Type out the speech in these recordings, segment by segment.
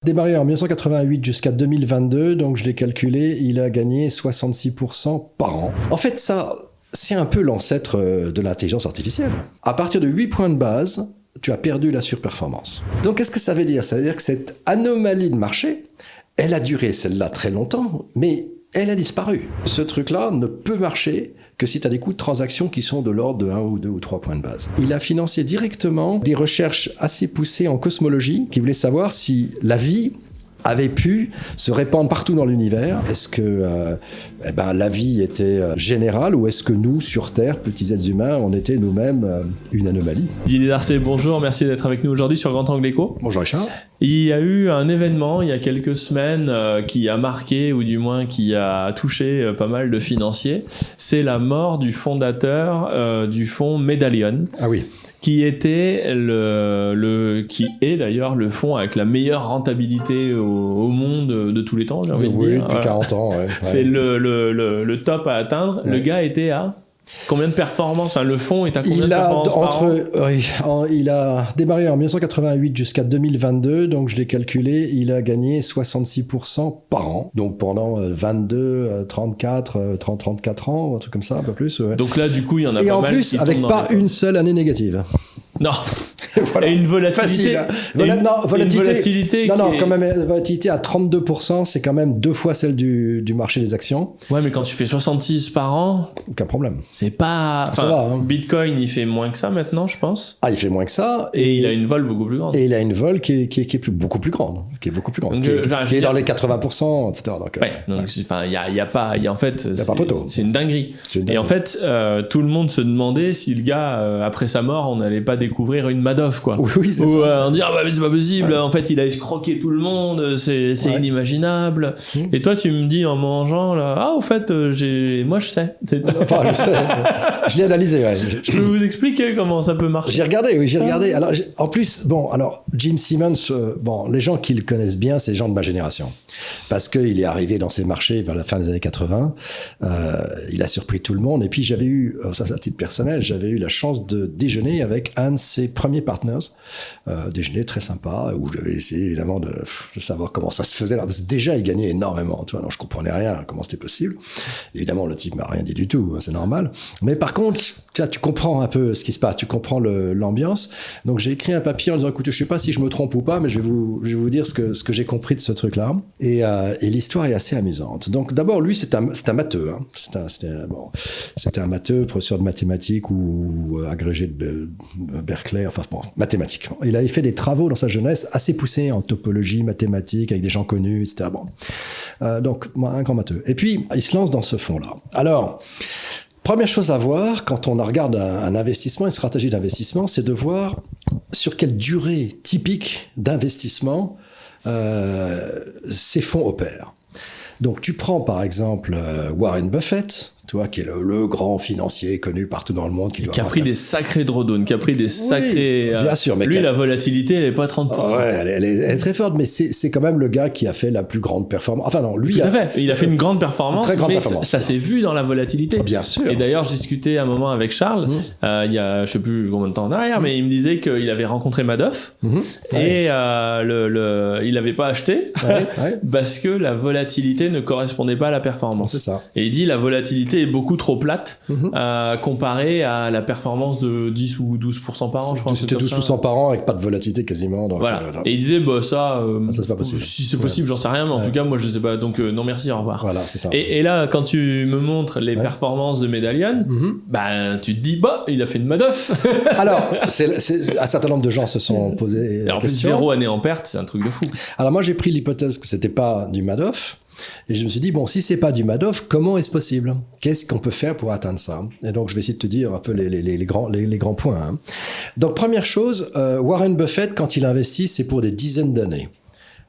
Démarré en 1988 jusqu'à 2022, donc je l'ai calculé, il a gagné 66% par an. En fait, ça, c'est un peu l'ancêtre de l'intelligence artificielle. À partir de 8 points de base, tu as perdu la surperformance. Donc, qu'est-ce que ça veut dire? Ça veut dire que cette anomalie de marché, elle a duré, celle-là, très longtemps, mais elle a disparu. Ce truc-là ne peut marcher que si tu as des coûts de transaction qui sont de l'ordre de 1 ou 2 ou 3 points de base. Il a financé directement des recherches assez poussées en cosmologie qui voulaient savoir si la vie avait pu se répandre partout dans l'univers. Est-ce que la vie était générale ou est-ce que nous, sur Terre, petits êtres humains, on était nous-mêmes une anomalie? Didier Darcet, bonjour, merci d'être avec nous aujourd'hui sur Grand Angle Éco. Bonjour Richard. Il y a eu un événement il y a quelques semaines qui a marqué, ou du moins qui a touché pas mal de financiers. C'est la mort du fondateur du fonds Medallion. Ah oui. Qui était qui est d'ailleurs le fonds avec la meilleure rentabilité au monde de tous les temps, j'ai envie de dire. Oui, depuis 40 ans, ouais. C'est le top à atteindre. Ouais. Le gars était à combien de performances? Enfin, le fonds est à combien de performances par an? Il a démarré en 1988 jusqu'à 2022, donc je l'ai calculé, il a gagné 66% par an. Donc pendant 22, 34, 34 ans, un truc comme ça, un peu plus. Ouais. Donc là, du coup, il y en a et pas en mal. Et en plus, avec pas une seule année négative. Non. Voilà. Et une volatilité. Volatilité. Quand même, volatilité à 32%, c'est quand même 2 fois celle du marché des actions. Ouais, mais quand tu fais 66 par an. Aucun problème. C'est pas. Ça va, hein. Bitcoin, il fait moins que ça maintenant, je pense. Ah, il fait moins que ça. Et il a une vol beaucoup plus grande. Et il a une vol qui est beaucoup plus grande. Qui est dans les 80%, etc. Donc, ouais, donc il y a pas. En fait, il y a pas photo. C'est une dinguerie. Et en fait, tout le monde se demandait si le gars, après sa mort, on n'allait pas découvrir une Madoff, quoi. Oui, c'est ça. On dit, mais c'est pas possible, en fait, il a escroqué tout le monde, c'est inimaginable. Et toi, tu me dis en mangeant, là, au fait, moi, je sais. Enfin, je sais. Je l'ai analysé, ouais. Je peux vous expliquer comment ça peut marcher. J'ai regardé. Alors, en plus, Jim Simmons, les gens qui le connaissent bien, c'est les gens de ma génération. Parce qu'il est arrivé dans ces marchés vers la fin des années 80. Il a surpris tout le monde. Et puis, j'avais eu, ça c'est à titre personnel, j'avais eu la chance de déjeuner avec un de ses premiers partners. Déjeuner très sympa, où j'avais essayé évidemment de savoir comment ça se faisait. Là, parce que déjà, il gagnait énormément. Tu vois, je comprenais rien, comment c'était possible. Évidemment, le type m'a rien dit du tout, c'est normal. Mais par contre, tu comprends un peu ce qui se passe, tu comprends l'ambiance. Donc, j'ai écrit un papier en disant, écoutez, je sais pas si je me trompe ou pas, mais je vais vous dire ce que j'ai compris de ce truc-là. Et l'histoire est assez amusante. Donc, d'abord, lui, c'est un matheux. Hein. C'était un matheux, professeur de mathématiques ou agrégé de Berkeley, mathématiques. Il avait fait des travaux dans sa jeunesse assez poussés en topologie, mathématiques, avec des gens connus, etc. Donc, un grand matheux. Et puis, il se lance dans ce fonds-là. Alors, première chose à voir quand on regarde un investissement, une stratégie d'investissement, c'est de voir sur quelle durée typique d'investissement ces fonds opèrent. Donc, tu prends par exemple Warren Buffett, tu vois, qui est le grand financier connu partout dans le monde. Qui a pris des sacrés drawdowns, qui a pris des sacrés... bien sûr. Mais lui, la volatilité, elle n'est pas 30%. Ouais, elle est très forte, mais c'est quand même le gars qui a fait la plus grande performance. Enfin non, lui... Tout à fait. Il a fait une grande performance, très grande performance. Ça s'est vu dans la volatilité. Bien sûr. Et d'ailleurs, je discutais un moment avec Charles, il y a, je sais plus combien de temps en arrière, mais il me disait qu'il avait rencontré Madoff, et il n'avait pas acheté, parce que la volatilité ne correspondait pas à la performance. C'est ça. Et il dit, la volatilité est beaucoup trop plate comparée à la performance de 10 ou 12% par an, je crois. C'était 12% par an avec pas de volatilité quasiment. Donc, voilà. Et il disait, ça c'est pas possible. Si c'est possible, j'en sais rien, mais en tout cas, moi, je sais pas. Donc, non, merci, au revoir. Voilà, c'est ça. Et là, quand tu me montres les performances de Medallion, tu te dis, il a fait une Madoff. Alors, un certain nombre de gens se sont posés la question. En plus, 0 année en perte, c'est un truc de fou. Alors, moi, j'ai pris l'hypothèse que c'était pas du Madoff. Et je me suis dit, si c'est pas du Madoff, comment est-ce possible? Qu'est-ce qu'on peut faire pour atteindre ça? Et donc, je vais essayer de te dire un peu les grands points. Hein. Donc, première chose, Warren Buffett, quand il investit, c'est pour des dizaines d'années.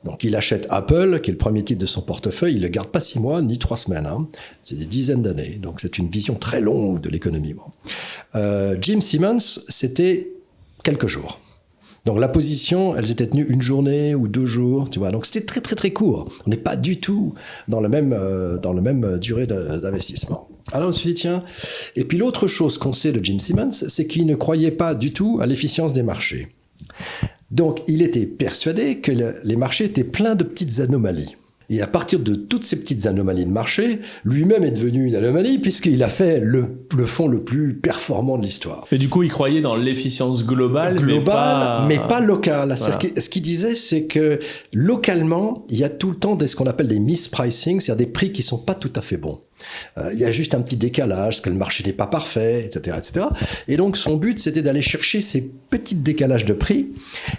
Donc, il achète Apple, qui est le premier titre de son portefeuille, il le garde pas 6 mois ni 3 semaines. Hein. C'est des dizaines d'années. Donc, c'est une vision très longue de l'économie. Jim Simmons, c'était quelques jours. Donc la position, elles étaient tenues 1 journée ou 2 jours, tu vois. Donc c'était très très très court. On n'est pas du tout dans le même durée d'investissement. Alors on se dit tiens. Et puis l'autre chose qu'on sait de Jim Simmons, c'est qu'il ne croyait pas du tout à l'efficience des marchés. Donc, il était persuadé que les marchés étaient pleins de petites anomalies. Et à partir de toutes ces petites anomalies de marché, lui-même est devenu une anomalie puisqu'il a fait le fonds le plus performant de l'histoire. Et du coup, il croyait dans l'efficience globale, mais pas locale. Voilà. Ce qu'il disait, c'est que localement, il y a tout le temps ce qu'on appelle des mispricing, c'est-à-dire des prix qui sont pas tout à fait bons. Il y a juste un petit décalage, parce que le marché n'est pas parfait, etc., etc. Et donc, son but, c'était d'aller chercher ces petits décalages de prix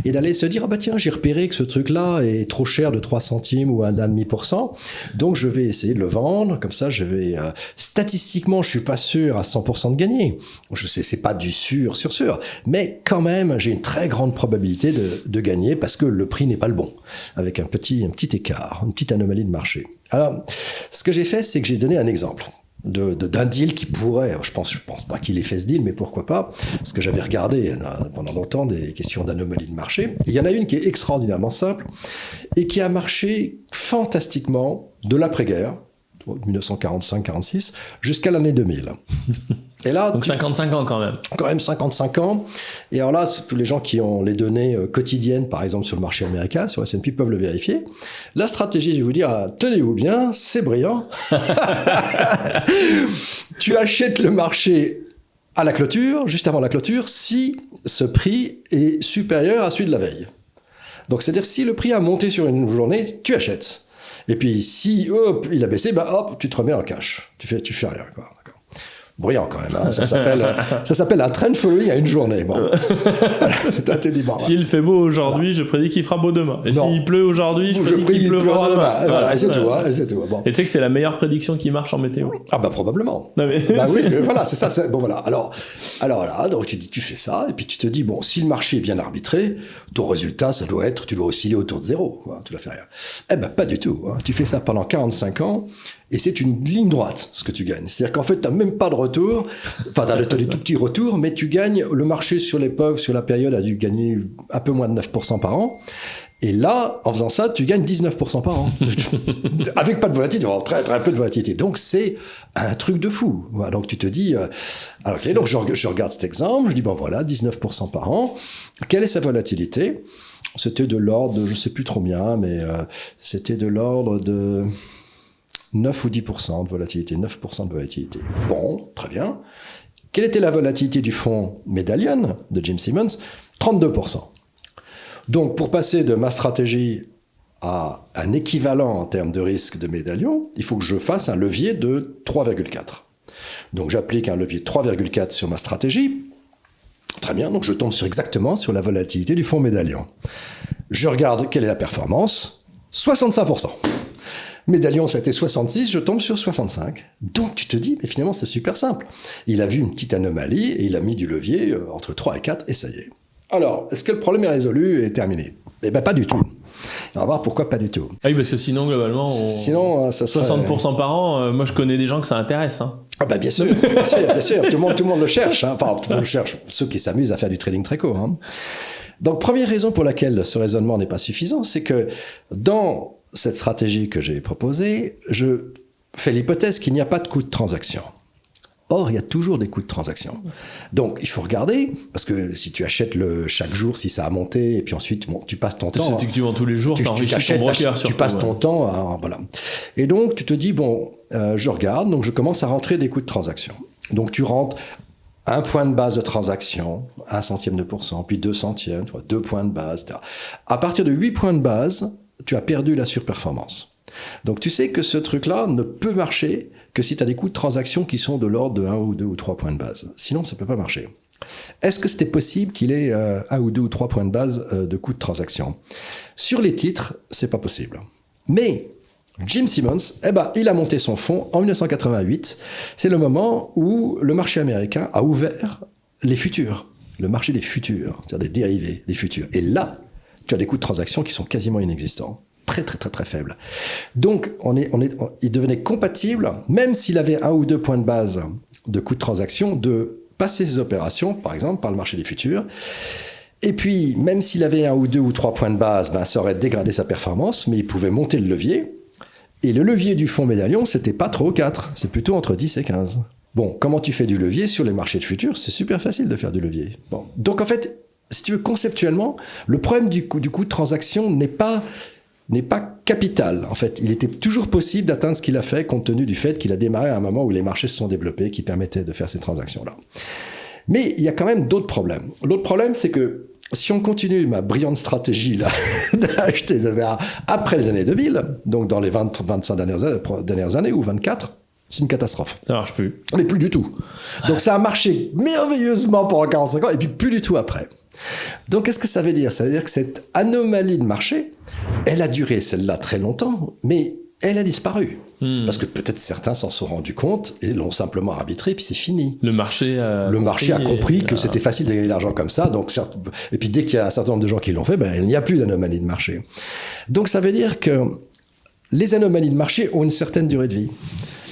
et d'aller se dire, ah bah tiens, j'ai repéré que ce truc-là est trop cher de 3 centimes ou 1,5%. Donc, je vais essayer de le vendre. Comme ça, je vais, statistiquement, je suis pas sûr à 100% de gagner. Je sais, c'est pas du sûr. Mais quand même, j'ai une très grande probabilité de gagner parce que le prix n'est pas le bon. Avec un petit écart, une petite anomalie de marché. Alors, ce que j'ai fait, c'est que j'ai donné un exemple d'un deal qui pourrait, je pense pas qu'il ait fait ce deal, mais pourquoi pas, parce que j'avais regardé pendant longtemps des questions d'anomalie de marché. Et il y en a une qui est extraordinairement simple et qui a marché fantastiquement de l'après-guerre, 1945-46, jusqu'à l'année 2000. Et là, donc 55 ans quand même. Quand même 55 ans. Et alors là, tous les gens qui ont les données quotidiennes, par exemple sur le marché américain, sur S&P, peuvent le vérifier. La stratégie, je vais vous dire, tenez-vous bien, c'est brillant. Tu achètes le marché à la clôture, juste avant la clôture, si ce prix est supérieur à celui de la veille. Donc, c'est-à-dire, si le prix a monté sur une journée, tu achètes. Et puis, si il a baissé, tu te remets en cash. Tu fais rien, quoi. Brillant quand même, hein. Ça s'appelle un trend following à une journée. Bon. S'il fait beau aujourd'hui, je prédis qu'il fera beau demain. Et s'il pleut aujourd'hui, je prédis qu'il pleuvra demain. Voilà, et c'est tout. Bon. Et tu sais que c'est la meilleure prédiction qui marche en météo. Ah probablement. Non, mais oui, mais voilà, c'est ça. Bon voilà. Alors là, donc tu fais ça, et puis tu te dis bon, si le marché est bien arbitré, ton résultat, ça doit être, tu dois osciller autour de zéro. Quoi, tu dois faire rien. Pas du tout. Hein. Tu fais ça pendant 45 ans. Et c'est une ligne droite, ce que tu gagnes. C'est-à-dire qu'en fait, tu n'as même pas de retour. Enfin, tu as des tout petits retours, mais tu gagnes. Le marché sur l'époque, sur la période, a dû gagner un peu moins de 9% par an. Et là, en faisant ça, tu gagnes 19% par an. Avec pas de volatilité, très, très peu de volatilité. Donc, c'est un truc de fou. Voilà, donc, tu te dis... donc, je regarde cet exemple. Je dis, 19% par an. Quelle est sa volatilité ? C'était de l'ordre de... Je ne sais plus trop bien, mais c'était de l'ordre de... 9 ou 10% de volatilité, 9% de volatilité. Bon, très bien. Quelle était la volatilité du fonds Medallion de Jim Simmons ? 32%. Donc, pour passer de ma stratégie à un équivalent en termes de risque de Medallion, il faut que je fasse un levier de 3,4. Donc, j'applique un levier de 3,4 sur ma stratégie. Très bien, donc je tombe exactement sur la volatilité du fonds Medallion. Je regarde quelle est la performance. 65%. Medallion, ça a été 66, je tombe sur 65. Donc tu te dis, mais finalement c'est super simple. Il a vu une petite anomalie et il a mis du levier entre 3 et 4 et ça y est. Alors, est-ce que le problème est résolu et terminé ? Pas du tout. On va voir pourquoi pas du tout. Ah oui, parce que sinon, globalement, ça serait... 60% par an, moi je connais des gens que ça intéresse. Hein. Bien sûr. Tout le monde le cherche. Hein. Enfin, tout le monde le cherche. Ceux qui s'amusent à faire du trading très court. Hein. Donc, première raison pour laquelle ce raisonnement n'est pas suffisant, c'est que dans cette stratégie que j'ai proposée, je fais l'hypothèse qu'il n'y a pas de coût de transaction. Or, il y a toujours des coûts de transaction. Donc, il faut regarder, parce que si tu achètes chaque jour, si ça a monté, et puis ensuite, tu passes ton temps... C'est que tu vends tous les jours, tu passes ton temps, voilà. Et donc, tu te dis, je regarde, donc je commence à rentrer des coûts de transaction. Donc, tu rentres 1 point de base de transaction, 1 centième de %, puis 2 centièmes, 2 points de base, etc. À partir de 8 points de base, tu as perdu la surperformance. Donc, tu sais que ce truc-là ne peut marcher que si tu as des coûts de transaction qui sont de l'ordre de 1 ou 2 ou 3 points de base. Sinon, ça ne peut pas marcher. Est-ce que c'était possible qu'il ait 1 ou 2 ou 3 points de base de coûts de transaction ? Sur les titres, c'est pas possible. Mais Jim Simmons, il a monté son fonds en 1988. C'est le moment où le marché américain a ouvert les futurs, le marché des futurs, c'est-à-dire des dérivés des futurs. Et là, tu as des coûts de transaction qui sont quasiment inexistants. Très, très, très, très faible. Donc, il devenait compatible, même s'il avait 1 ou 2 points de base de coût de transaction, de passer ses opérations, par exemple, par le marché des futurs. Et puis, même s'il avait 1 ou 2 ou 3 points de base, ça aurait dégradé sa performance, mais il pouvait monter le levier. Et le levier du fonds Medallion, c'était pas trop 4, c'est plutôt entre 10 et 15. Bon, comment tu fais du levier sur les marchés de futurs ? C'est super facile de faire du levier. Bon. Donc, en fait, si tu veux, conceptuellement, le problème du coût de transaction n'est pas capital. En fait, il était toujours possible d'atteindre ce qu'il a fait, compte tenu du fait qu'il a démarré à un moment où les marchés se sont développés, qui permettaient de faire ces transactions-là. Mais il y a quand même d'autres problèmes. L'autre problème, c'est que si on continue ma brillante stratégie là, d'acheter de verre après les années 2000, donc dans les 25 dernières années, ou 24, c'est une catastrophe. Ça marche plus. Mais plus du tout. Donc ça a marché merveilleusement pendant 45 ans, et puis plus du tout après. Donc qu'est-ce que ça veut dire ? Ça veut dire que cette anomalie de marché, elle a duré, celle-là, très longtemps, mais elle a disparu. Parce que peut-être certains s'en sont rendus compte et l'ont simplement arbitré, puis c'est fini. Le marché a compris que c'était facile de gagner de l'argent comme ça. Donc, et puis dès qu'il y a un certain nombre de gens qui l'ont fait, il n'y a plus d'anomalie de marché. Donc ça veut dire que les anomalies de marché ont une certaine durée de vie.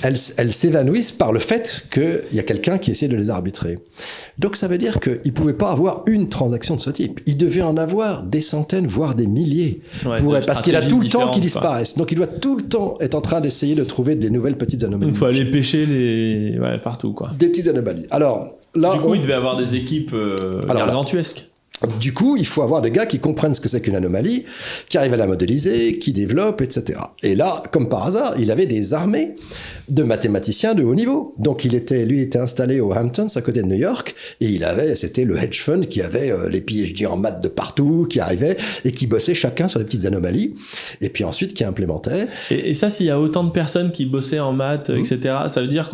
Elles s'évanouissent par le fait qu'il y a quelqu'un qui essaie de les arbitrer. Donc ça veut dire qu'il ne pouvait pas avoir une transaction de ce type. Il devait en avoir des centaines, voire des milliers. Parce qu'il a tout le temps qui disparaissent. Donc il doit tout le temps être en train d'essayer de trouver des nouvelles petites anomalies. Il faut aller pêcher partout, quoi. Des petites anomalies. Alors, là, du coup, il devait avoir des équipes gargantuesques. Du coup, il faut avoir des gars qui comprennent ce que c'est qu'une anomalie, qui arrivent à la modéliser, qui développent, etc. Et là, comme par hasard, il avait des armées de mathématiciens de haut niveau. Donc, lui était installé au Hamptons, à côté de New York, et c'était le hedge fund qui avait les PhD en maths de partout, qui arrivaient, et qui bossaient chacun sur les petites anomalies, et puis ensuite qui implémentaient. Et ça, s'il y a autant de personnes qui bossaient en maths, etc., ça veut dire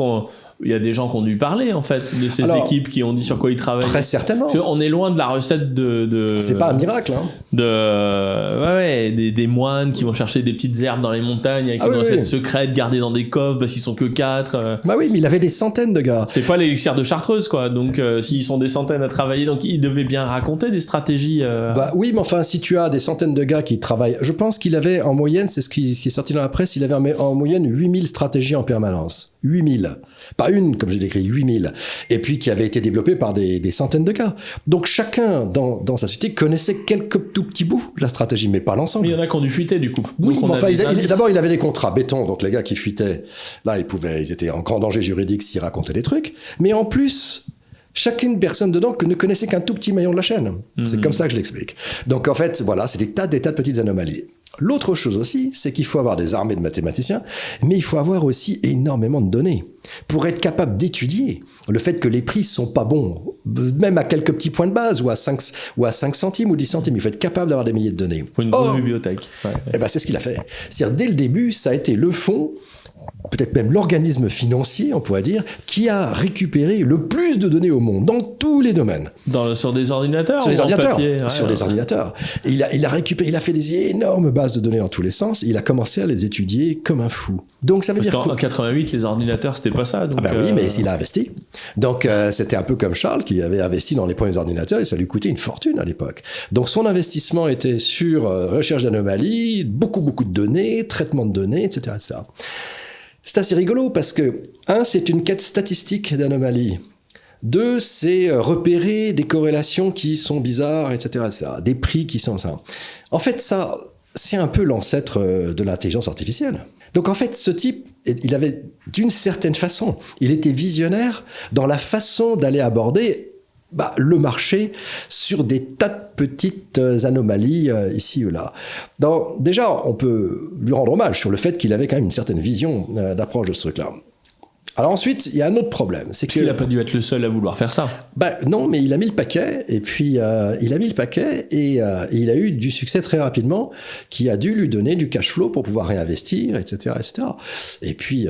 il y a des gens qui ont dû parler, en fait, de ces équipes qui ont dit sur quoi ils travaillent. Très certainement. On est loin de la recette de c'est pas un miracle, hein. Des moines qui vont chercher des petites herbes dans les montagnes avec une recette secrète gardée dans des coffres parce qu'ils sont que 4. Bah oui, mais il avait des centaines de gars. C'est pas l'élixir de Chartreuse, quoi. Donc, s'ils sont des centaines à travailler, donc ils devaient bien raconter des stratégies. Bah oui, mais enfin, si tu as des centaines de gars qui travaillent, je pense qu'il avait en moyenne, c'est ce qui est sorti dans la presse, il avait en moyenne 8000 stratégies en permanence. 8000. Pas une, comme j'ai décrit, 8000. Et puis qui avait été développée par des centaines de cas. Donc chacun dans sa société connaissait quelques tout petits bouts de la stratégie, mais pas l'ensemble. Mais il y en a qui ont dû fuiter, du coup. Oui, mais enfin, d'abord, il avait des contrats béton, donc les gars qui fuitaient, là, ils étaient en grand danger juridique s'ils racontaient des trucs. Mais en plus, chacune personne dedans ne connaissait qu'un tout petit maillon de la chaîne. C'est comme ça que je l'explique. Donc en fait, voilà, c'est des tas de petites anomalies. L'autre chose aussi, c'est qu'il faut avoir des armées de mathématiciens, mais il faut avoir aussi énormément de données pour être capable d'étudier le fait que les prix sont pas bons, même à quelques petits points de base, ou à 5 centimes ou 10 centimes. Il faut être capable d'avoir des milliers de données. Pour une grosse bibliothèque. Eh ben, c'est ce qu'il a fait. C'est-à-dire, dès le début, ça a été le fonds, peut-être même l'organisme financier, on pourrait dire, qui a récupéré le plus de données au monde, dans tous les domaines. Sur des ordinateurs? Sur des ordinateurs. Sur des ordinateurs. Et il a fait des énormes bases de données dans tous les sens, et il a commencé à les étudier comme un fou. Donc ça veut dire qu'en 88, les ordinateurs, c'était pas ça. Donc oui, mais il a investi. Donc c'était un peu comme Charles, qui avait investi dans les premiers ordinateurs, et ça lui coûtait une fortune à l'époque. Donc son investissement était sur recherche d'anomalies, beaucoup de données, traitement de données, etc., etc. C'est assez rigolo parce que, 1, c'est une quête statistique d'anomalies. 2, c'est repérer des corrélations qui sont bizarres, etc., etc. Des prix qui sont ça. En fait, ça, c'est un peu l'ancêtre de l'intelligence artificielle. Donc en fait, ce type, il avait, d'une certaine façon, il était visionnaire dans la façon d'aller aborder le marché sur des tas de petites anomalies ici ou là. Déjà, on peut lui rendre hommage sur le fait qu'il avait quand même une certaine vision d'approche de ce truc-là. Alors ensuite, il y a un autre problème. C'est qu'il n'a pas dû être le seul à vouloir faire ça. Non, mais il a mis le paquet, et puis il a eu du succès très rapidement, qui a dû lui donner du cash flow pour pouvoir réinvestir, etc., etc. Et puis,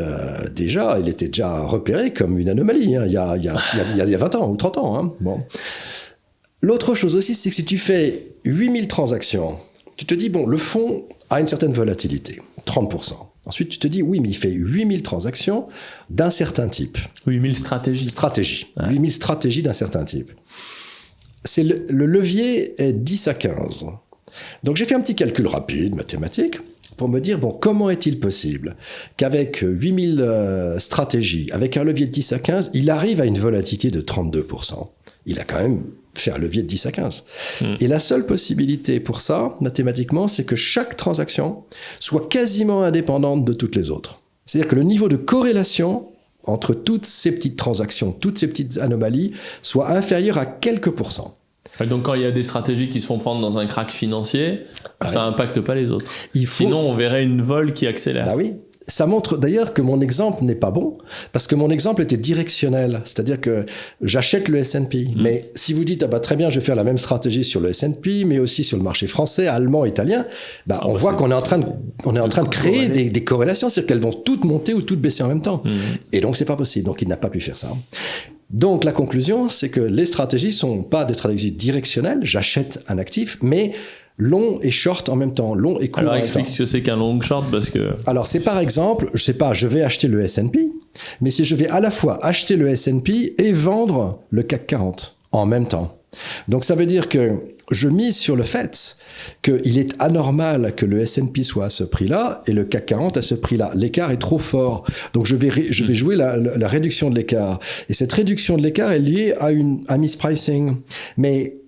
déjà, il était déjà repéré comme une anomalie, hein, il y a 20 ans ou 30 ans. Hein. Bon. L'autre chose aussi, c'est que si tu fais 8000 transactions, tu te dis, le fonds a une certaine volatilité, 30%. Ensuite, tu te dis, oui, mais il fait 8000 transactions d'un certain type. 8000 stratégies. Ouais. 8000 stratégies d'un certain type. Le levier est 10 à 15. Donc, j'ai fait un petit calcul rapide, mathématique, pour me dire, comment est-il possible qu'avec 8000 stratégies, avec un levier de 10 à 15, il arrive à une volatilité de 32%. Il a quand même fait un levier de 10 à 15. Et la seule possibilité pour ça, mathématiquement, c'est que chaque transaction soit quasiment indépendante de toutes les autres. C'est-à-dire que le niveau de corrélation entre toutes ces petites transactions, toutes ces petites anomalies, soit inférieur à quelques pourcents. Donc quand il y a des stratégies qui se font prendre dans un crack financier, ça impacte pas les autres. Sinon, on verrait une vol qui accélère. Bah oui. Ça montre d'ailleurs que mon exemple n'est pas bon, parce que mon exemple était directionnel. C'est-à-dire que j'achète le S&P. Mais si vous dites, très bien, je vais faire la même stratégie sur le S&P, mais aussi sur le marché français, allemand, italien, on voit qu'on est en train de créer des corrélations. C'est-à-dire qu'elles vont toutes monter ou toutes baisser en même temps. Et donc, c'est pas possible. Donc, il n'a pas pu faire ça. Donc, la conclusion, c'est que les stratégies sont pas des stratégies directionnelles. J'achète un actif, mais long et short en même temps, long et court en même temps. Alors explique ce que c'est qu'un long short, parce que... Alors c'est par exemple, je sais pas, je vais acheter le S&P, mais si je vais à la fois acheter le S&P et vendre le CAC 40 en même temps. Donc ça veut dire que je mise sur le fait qu'il est anormal que le S&P soit à ce prix-là et le CAC 40 à ce prix-là. L'écart est trop fort. Donc je vais jouer la réduction de l'écart. Et cette réduction de l'écart est liée à un mispricing. Mais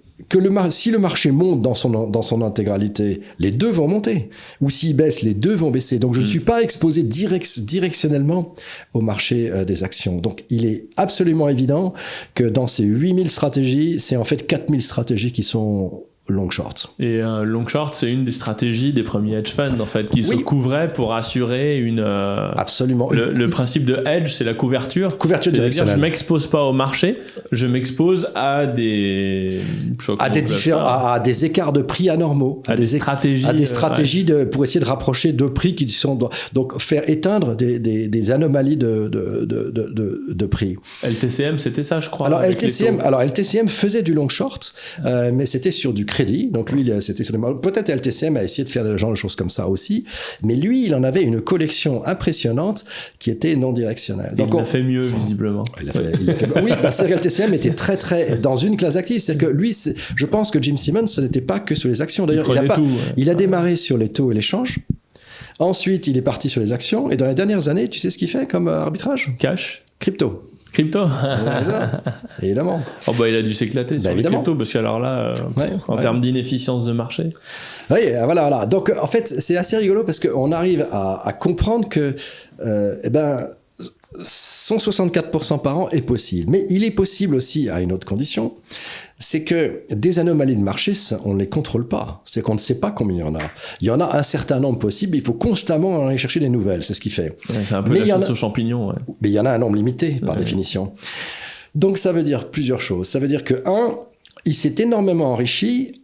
si le marché monte dans son intégralité, les deux vont monter. Ou s'il baisse, les deux vont baisser. Donc je ne suis pas exposé directionnellement au marché des actions. Donc il est absolument évident que dans ces 8000 stratégies, c'est en fait 4000 stratégies qui sont long short. Et long short, c'est une des stratégies des premiers hedge funds, en fait, qui se couvraient pour assurer une... Absolument. Le principe de hedge, c'est la couverture. Couverture directionnelle. Je m'expose pas au marché, je m'expose à des chocs. À des écarts de prix anormaux. À des stratégies. À des stratégies pour essayer de rapprocher deux prix qui sont... Donc, faire éteindre des anomalies de prix. LTCM, c'était ça, je crois. Alors, LTCM faisait du long short, mais c'était sur du crédit. Donc lui, c'était peut-être LTCM a essayé de faire des choses comme ça aussi, mais lui, il en avait une collection impressionnante qui était non directionnelle. Donc il a fait mieux visiblement. Oui, parce que LTCM était très dans une classe active. C'est-à-dire que lui, je pense que Jim Simons, ce n'était pas que sur les actions. D'ailleurs, il a démarré sur les taux et les changes. Ensuite, il est parti sur les actions. Et dans les dernières années, tu sais ce qu'il fait comme arbitrage ? Cash. Crypto. Évidemment. Il a dû s'éclater sur les crypto, parce que alors là, en termes d'inefficience de marché. Oui, voilà. Donc, en fait, c'est assez rigolo parce qu'on arrive à comprendre que, 164% par an est possible. Mais il est possible aussi à une autre condition, c'est que des anomalies de marché, on ne les contrôle pas. C'est qu'on ne sait pas combien il y en a. Il y en a un certain nombre possible, il faut constamment aller chercher des nouvelles, c'est ce qu'il fait. C'est un peu la chasse aux champignons. Mais il y en a un nombre limité, par définition. Donc ça veut dire plusieurs choses. Ça veut dire que, il s'est énormément enrichi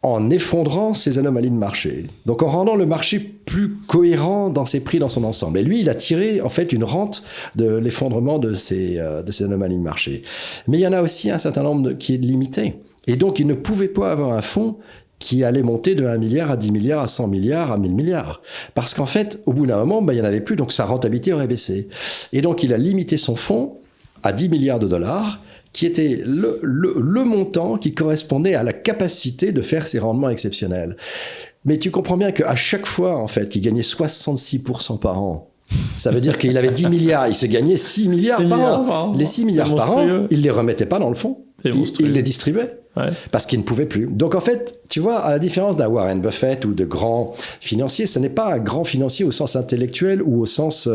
en effondrant ces anomalies de marché. Donc en rendant le marché plus cohérent dans ses prix dans son ensemble. Et lui, il a tiré en fait une rente de l'effondrement de ces anomalies de marché. Mais il y en a aussi un certain nombre qui est limité. Et donc il ne pouvait pas avoir un fonds qui allait monter de 1 milliard à 10 milliards, à 100 milliards, à 1000 milliards. Parce qu'en fait, au bout d'un moment, il n'y en avait plus, donc sa rentabilité aurait baissé. Et donc il a limité son fonds à 10 milliards de dollars, qui était le montant qui correspondait à la capacité de faire ces rendements exceptionnels. Mais tu comprends bien qu'à chaque fois, en fait, qu'il gagnait 66% par an, ça veut dire qu'il avait 10 milliards, il se gagnait 6 milliards par an. Les 6 milliards par an, il ne les remettait pas dans le fonds. Il les distribuait. Parce qu'il ne pouvait plus. Donc en fait, tu vois, à la différence d'un Warren Buffett ou de grands financiers, ce n'est pas un grand financier au sens intellectuel ou au sens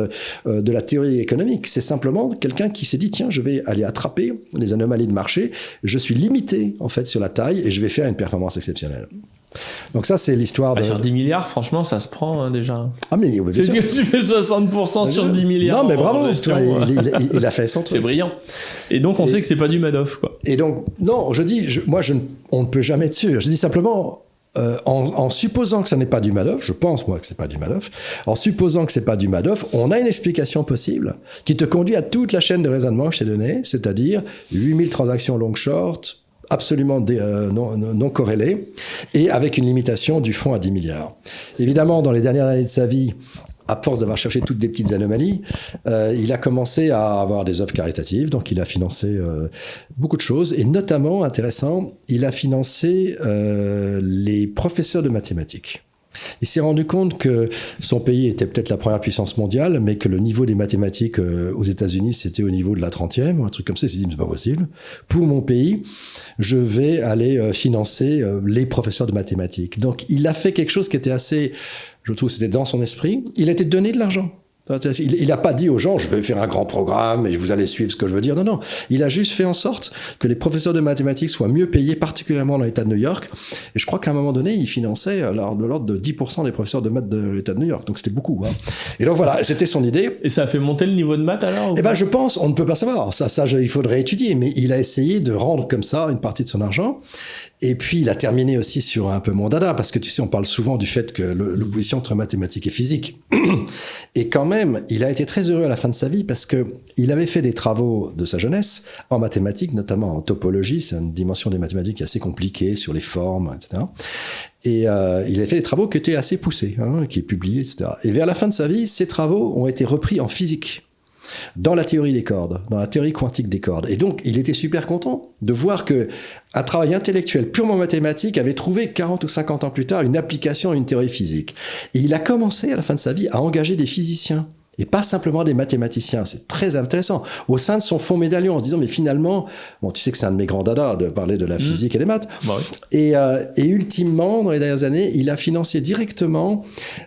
de la théorie économique. C'est simplement quelqu'un qui s'est dit, tiens, je vais aller attraper les anomalies de marché. Je suis limité, en fait, sur la taille et je vais faire une performance exceptionnelle. Donc ça, c'est l'histoire de... Sur 10 milliards, franchement, ça se prend déjà. Ah mais bien sûr. Tu fais 60% sur 10 milliards. Non mais bravo, il a fait son truc. C'est brillant. Et donc on sait que c'est pas du Madoff, quoi. Et donc, non, on ne peut jamais être sûr. Je dis simplement... en supposant que ça n'est pas du Madoff, je pense moi que c'est pas du Madoff, en supposant que c'est pas du Madoff, on a une explication possible qui te conduit à toute la chaîne de raisonnement que je t'ai donnée, c'est-à-dire 8000 transactions long-short, absolument non corrélées, et avec une limitation du fonds à 10 milliards. Évidemment, dans les dernières années de sa vie, à force d'avoir cherché toutes des petites anomalies, il a commencé à avoir des œuvres caritatives, donc il a financé beaucoup de choses, et notamment, intéressant, il a financé les professeurs de mathématiques. Il s'est rendu compte que son pays était peut-être la première puissance mondiale, mais que le niveau des mathématiques aux États-Unis, c'était au niveau de la 30e, ou un truc comme ça. Il s'est dit, mais c'est pas possible. Pour mon pays, je vais aller financer les professeurs de mathématiques. Donc, il a fait quelque chose qui était assez, je trouve, c'était dans son esprit. Il a été donné de l'argent. Il n'a pas dit aux gens, je vais faire un grand programme et vous allez suivre ce que je veux dire. Non, non. Il a juste fait en sorte que les professeurs de mathématiques soient mieux payés, particulièrement dans l'État de New York. Et je crois qu'à un moment donné, il finançait de l'ordre de 10% des professeurs de maths de l'État de New York. Donc c'était beaucoup. Hein. Et donc voilà, c'était son idée. Et ça a fait monter le niveau de maths alors? Eh ben, je pense, on ne peut pas savoir. Il faudrait étudier. Mais il a essayé de rendre comme ça une partie de son argent. Et puis, il a terminé aussi sur un peu mon dada, parce que tu sais, on parle souvent du fait que l'opposition entre mathématiques et physique. Et quand même, il a été très heureux à la fin de sa vie, parce que il avait fait des travaux de sa jeunesse en mathématiques, notamment en topologie, c'est une dimension des mathématiques assez compliquée, sur les formes, etc. Et il avait fait des travaux qui étaient assez poussés, hein, qui est publié, etc. Et vers la fin de sa vie, ces travaux ont été repris en physique, dans la théorie des cordes, dans la théorie quantique des cordes. Et donc, il était super content de voir que un travail intellectuel purement mathématique avait trouvé 40 ou 50 ans plus tard une application à une théorie physique. Et il a commencé, à la fin de sa vie, à engager des physiciens. Et pas simplement des mathématiciens. C'est très intéressant. Au sein de son fonds médaillon, en se disant, mais finalement, bon, tu sais que c'est un de mes grands dadas de parler de la physique et des maths. Bah oui. Et ultimement, dans les dernières années, il a financé directement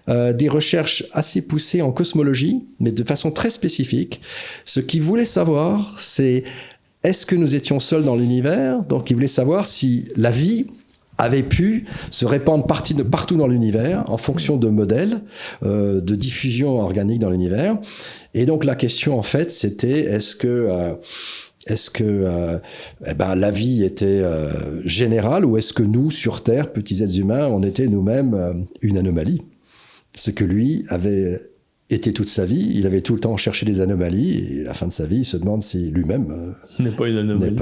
des recherches assez poussées en cosmologie, mais de façon très spécifique. Ce qu'il voulait savoir, c'est est-ce que nous étions seuls dans l'univers? Donc, il voulait savoir si la vie avait pu se répandre partout dans l'univers en fonction de modèles de diffusion organique dans l'univers. Et donc la question en fait c'était est-ce que la vie était générale ou est-ce que nous sur Terre, petits êtres humains, on était nous-mêmes une anomalie? Ce que lui avait été toute sa vie, il avait tout le temps cherché des anomalies et à la fin de sa vie, il se demande si lui-même n'est pas une anomalie.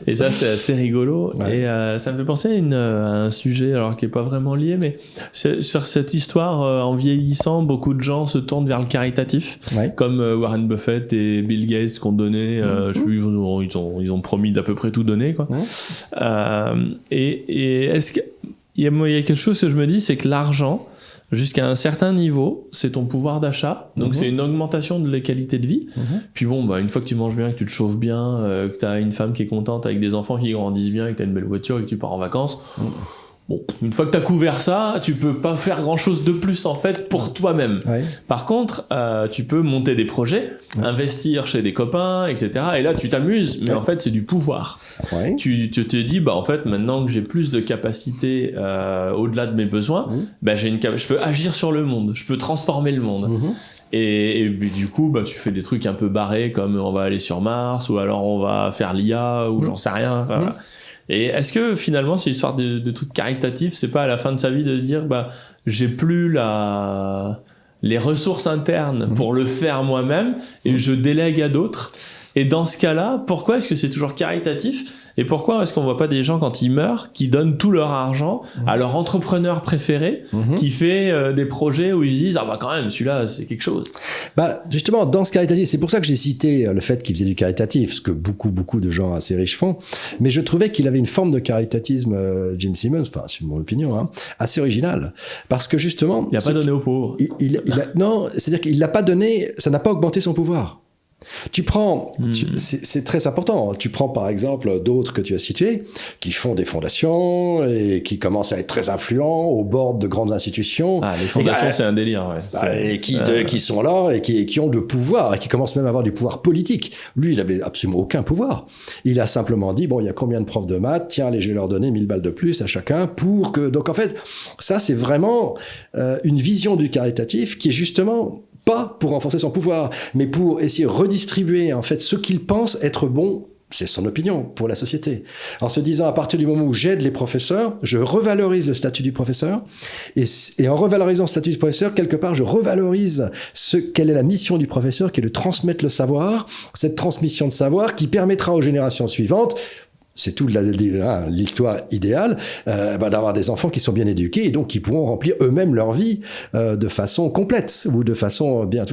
Et ça, c'est assez rigolo. Ouais. Et ça me fait penser à un sujet alors qui est pas vraiment lié, mais sur cette histoire, en vieillissant, beaucoup de gens se tournent vers le caritatif, ouais. Comme Warren Buffett et Bill Gates qui ont donné, je sais plus, ils ont promis d'à peu près tout donner, quoi. Et est-ce qu'il y a quelque chose que je me dis, c'est que l'argent, jusqu'à un certain niveau, c'est ton pouvoir d'achat. Donc, c'est une augmentation de la qualité de vie. Puis bon, une fois que tu manges bien, que tu te chauffes bien, que tu as une femme qui est contente avec des enfants qui grandissent bien, que tu as une belle voiture et que tu pars en vacances... Bon, une fois que tu as couvert ça, tu peux pas faire grand-chose de plus, en fait, pour toi-même. Ouais. Par contre, tu peux monter des projets, investir chez des copains, etc. Et là, tu t'amuses, mais en fait, c'est du pouvoir. Ouais. Tu te dis, en fait, maintenant que j'ai plus de capacité au-delà de mes besoins, je peux agir sur le monde, je peux transformer le monde. Et du coup, tu fais des trucs un peu barrés, comme on va aller sur Mars, ou alors on va faire l'IA, ou j'en sais rien. Enfin, voilà. Et est-ce que finalement, cette histoire de trucs caritatifs, c'est pas à la fin de sa vie de dire, j'ai plus les ressources internes pour le faire moi-même et je délègue à d'autres? Et dans ce cas-là, pourquoi est-ce que c'est toujours caritatif? Et pourquoi est-ce qu'on voit pas des gens, quand ils meurent, qui donnent tout leur argent à leur entrepreneur préféré, qui fait des projets où ils se disent, quand même, celui-là, c'est quelque chose. Justement, dans ce caritatif, c'est pour ça que j'ai cité le fait qu'il faisait du caritatif, ce que beaucoup de gens assez riches font. Mais je trouvais qu'il avait une forme de caritatisme, Jim Simmons, c'est mon opinion, assez originale. Parce que justement... Il n'a pas donné aux pauvres. Non, c'est-à-dire qu'il l'a pas donné, ça n'a pas augmenté son pouvoir. Tu prends, c'est très important, tu prends par exemple d'autres que tu as cités, qui font des fondations et qui commencent à être très influents au bord de grandes institutions. Les fondations, c'est un délire. Ouais. Et qui sont là et qui ont le pouvoir et qui commencent même à avoir du pouvoir politique. Lui, il avait absolument aucun pouvoir. Il a simplement dit, il y a combien de profs de maths? Tiens, allez, je vais leur donner 1000 balles de plus à chacun pour que... Donc en fait, ça c'est vraiment une vision du caritatif qui est justement... pas pour renforcer son pouvoir, mais pour essayer de redistribuer en fait ce qu'il pense être bon, c'est son opinion, pour la société. En se disant, à partir du moment où j'aide les professeurs, je revalorise le statut du professeur, et en revalorisant le statut du professeur, quelque part, je revalorise quelle est la mission du professeur, qui est de transmettre le savoir, cette transmission de savoir qui permettra aux générations suivantes, c'est toute l'histoire idéale, d'avoir des enfants qui sont bien éduqués et donc qui pourront remplir eux-mêmes leur vie de façon complète ou de façon bien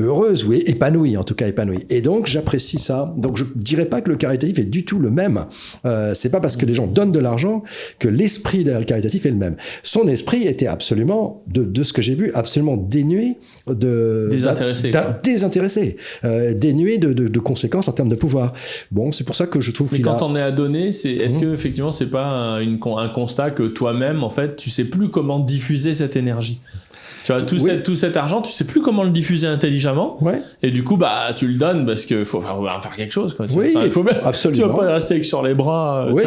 heureuse ou épanouie, en tout cas épanouie. Et donc j'apprécie ça. Donc je dirais pas que le caritatif est du tout le même. C'est pas parce que les gens donnent de l'argent que l'esprit derrière le caritatif est le même. Son esprit était absolument, de ce que j'ai vu, absolument dénué désintéressé, dénué de conséquences en termes de pouvoir. Bon, c'est pour ça que je trouve qu'il on est à donner, est-ce que effectivement c'est pas un constat que toi-même en fait tu sais plus comment diffuser cette énergie? Tu vois, tout cet argent, tu sais plus comment le diffuser intelligemment. Et du coup, bah, tu le donnes parce qu'il faut faire quelque chose, quoi. Il faut absolument. Tu vas pas rester sur les bras. Oui,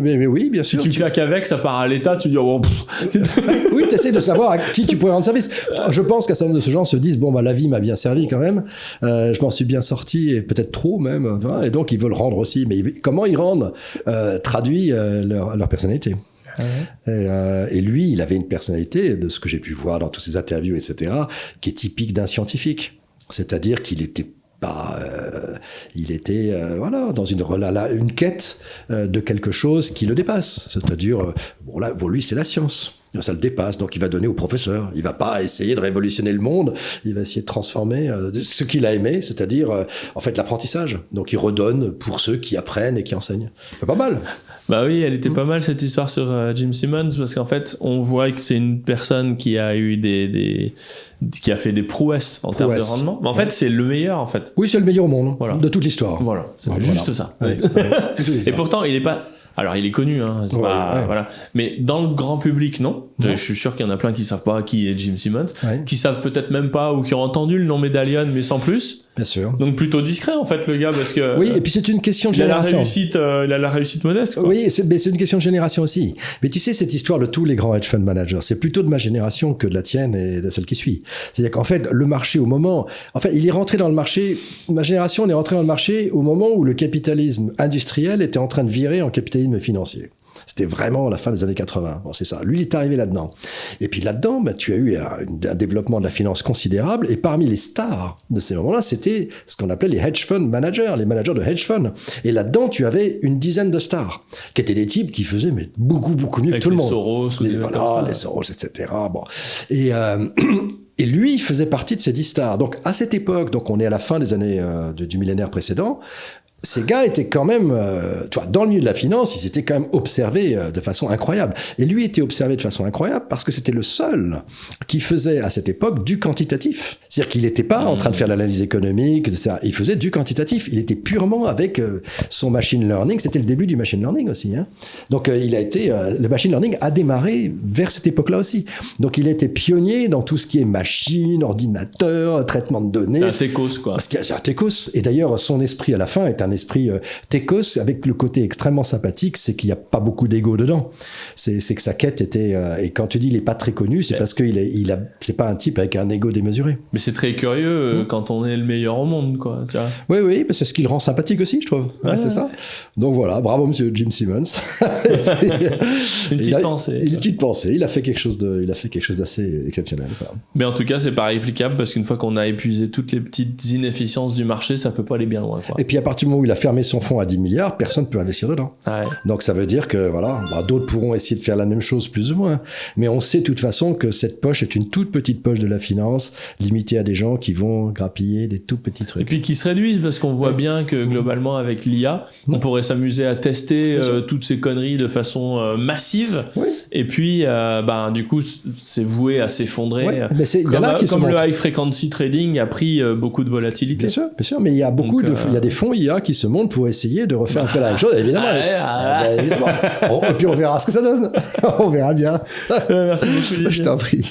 mais oui, bien sûr. Si tu claques avec, ça part à l'État, tu dis, oh, oui, tu essaies de savoir à qui tu pourrais rendre service. Je pense qu'un certain nombre de ces gens se disent, bon, bah, la vie m'a bien servi quand même. Je m'en suis bien sorti et peut-être trop même. Et donc, ils veulent rendre aussi. Mais comment ils rendent traduit leur personnalité. Et lui, il avait une personnalité, de ce que j'ai pu voir dans toutes ses interviews, etc., qui est typique d'un scientifique. C'est-à-dire qu'il était pas, il était voilà, dans une quête de quelque chose qui le dépasse. C'est-à-dire, bon là, pour lui, c'est la science. Ça le dépasse, donc il va donner au professeur. Il va pas essayer de révolutionner le monde, il va essayer de transformer ce qu'il a aimé, c'est-à-dire en fait l'apprentissage. Donc il redonne pour ceux qui apprennent et qui enseignent. C'est pas mal. Bah oui, elle était pas mal cette histoire sur Jim Simmons, parce qu'en fait, on voit que c'est une personne qui a eu qui a fait des prouesses en termes de rendement. Mais en fait, c'est le meilleur, en fait. Oui, c'est le meilleur au monde, de toute l'histoire. Voilà, c'est juste ça. Et pourtant, il est pas... Alors, il est connu, hein, voilà. Mais dans le grand public, non. Je suis sûr qu'il y en a plein qui savent pas qui est Jim Simmons, qui savent peut-être même pas ou qui ont entendu le nom Medallion, mais sans plus. Bien sûr. Donc plutôt discret en fait le gars, parce que oui, et puis c'est une question de génération. Il a la réussite modeste, quoi. Oui, mais c'est une question de génération aussi. Mais tu sais, cette histoire de tous les grands hedge fund managers, c'est plutôt de ma génération que de la tienne et de celle qui suit. C'est-à-dire qu'en fait, le marché il est rentré dans le marché. Ma génération, on est rentré dans le marché au moment où le capitalisme industriel était en train de virer en capitalisme financier. C'était vraiment la fin des années 80. Bon, c'est ça. Lui, il est arrivé là-dedans. Et puis là-dedans, tu as eu un développement de la finance considérable. Et parmi les stars de ces moments-là, c'était ce qu'on appelait les hedge fund managers, les managers de hedge fund. Et là-dedans, tu avais une dizaine de stars, qui étaient des types qui faisaient beaucoup mieux que tout le monde. Les Soros, etc. Bon. Et lui, il faisait partie de ces 10 stars. Donc, à cette époque, on est à la fin des années du millénaire précédent, ces gars étaient quand même, dans le milieu de la finance, ils étaient quand même observés de façon incroyable. Et lui était observé de façon incroyable parce que c'était le seul qui faisait à cette époque du quantitatif. C'est-à-dire qu'il n'était pas en train de faire l'analyse économique, etc. Il faisait du quantitatif. Il était purement avec son machine learning. C'était le début du machine learning aussi. Hein. Donc le machine learning a démarré vers cette époque-là aussi. Donc il a été pionnier dans tout ce qui est machine, ordinateur, traitement de données. C'est un techos, quoi. C'est un techos. Et d'ailleurs, son esprit à la fin est un esprit techos avec le côté extrêmement sympathique, c'est qu'il n'y a pas beaucoup d'ego dedans. C'est que sa quête était... et quand tu dis il n'est pas très connu, c'est parce que c'est pas un type avec un ego démesuré. Mais c'est très curieux quand on est le meilleur au monde, quoi. Tu vois. Oui, mais c'est ce qui le rend sympathique aussi, je trouve. Ouais, c'est ça. Donc voilà, bravo monsieur Jim Simmons. Une petite pensée. Il a fait quelque chose d'assez exceptionnel. Quoi. Mais en tout cas, c'est pas réplicable parce qu'une fois qu'on a épuisé toutes les petites inefficiences du marché, ça peut pas aller bien loin, quoi. Et puis à partir du moment où il a fermé son fonds à 10 milliards, personne ne peut investir dedans. Donc ça veut dire que d'autres pourront essayer de faire la même chose plus ou moins. Mais on sait de toute façon que cette poche est une toute petite poche de la finance, limitée à des gens qui vont grappiller des tout petits trucs. Et puis qui se réduisent parce qu'on voit bien que globalement avec l'IA, on pourrait s'amuser à tester toutes ces conneries de façon massive. Et puis du coup c'est voué à s'effondrer. Comme le high frequency trading a pris beaucoup de volatilité. Bien sûr, mais il y a il y a des fonds IA qui se montent pour essayer de refaire un peu la même chose, évidemment. Évidemment. Et puis on verra ce que ça donne. On verra bien. Merci beaucoup. Je t'en prie.